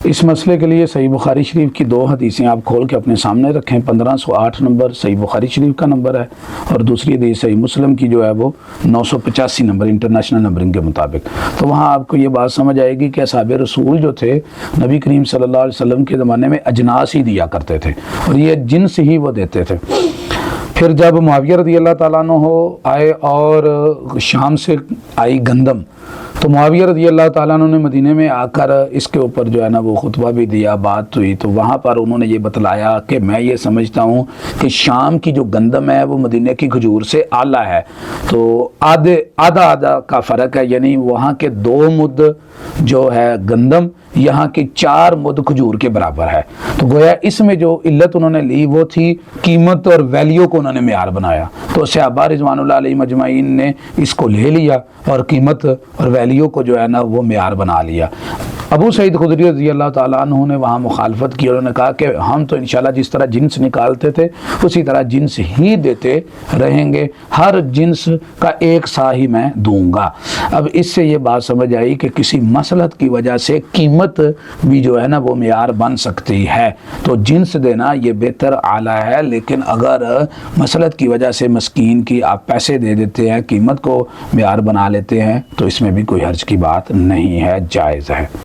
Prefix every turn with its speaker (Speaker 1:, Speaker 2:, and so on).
Speaker 1: اس مسئلے کے لیے صحیح بخاری شریف کی 2 حدیثیں آپ کھول کے اپنے سامنے رکھیں۔ 1508 نمبر صحیح بخاری شریف کا نمبر ہے، اور دوسری حدیث صحیح مسلم کی جو ہے وہ 985 نمبر انٹرنیشنل نمبرنگ کے مطابق۔ تو وہاں آپ کو یہ بات سمجھ آئے گی کہ اصحاب رسول جو تھے نبی کریم صلی اللہ علیہ وسلم کے زمانے میں اجناس ہی دیا کرتے تھے، اور یہ جنس ہی وہ دیتے تھے۔ پھر جب معاویہ رضی اللہ تعالیٰ عنہ آئے اور شام سے آئی گندم، تو معاویہ رضی اللہ تعالیٰ عنہ نے مدینے میں آ کر اس کے اوپر جو ہے نا وہ خطبہ بھی دیا، بات ہوئی، تو وہاں پر انہوں نے یہ بتلایا کہ میں یہ سمجھتا ہوں کہ شام کی جو گندم ہے وہ مدینے کی کھجور سے اعلیٰ ہے، تو آدھا کا فرق ہے، یعنی وہاں کے 2 مد جو ہے گندم، یہاں کی 4 مد کھجور کے برابر ہے۔ تو گویا اس میں جو علت انہوں نے لی وہ تھی قیمت اور ویلیو کو انہوں نے معیار بنایا، تو صحابہ رضوان اللہ علیہم اجمعین نے اس کو لے لیا اور قیمت اور ویلیو کو جو ہے نا وہ معیار بنا لیا۔ ابو سعید خدری رضی اللہ تعالیٰ عنہ نے وہاں مخالفت کی، انہوں نے کہا کہ ہم تو انشاءاللہ جس طرح جنس نکالتے تھے اسی طرح جنس ہی دیتے رہیں گے، ہر جنس کا ایک سا ہی میں دوں گا۔ اب اس سے یہ بات سمجھ آئی کہ کسی مصلحت کی وجہ سے قیمت بھی جو ہے نا وہ معیار بن سکتی ہے، تو جنس دینا یہ بہتر اعلیٰ ہے، لیکن اگر مصلحت کی وجہ سے مسکین کی آپ پیسے دے دیتے ہیں، قیمت کو معیار بنا لیتے ہیں، تو اس میں بھی کوئی حرج کی بات نہیں ہے، جائز ہے۔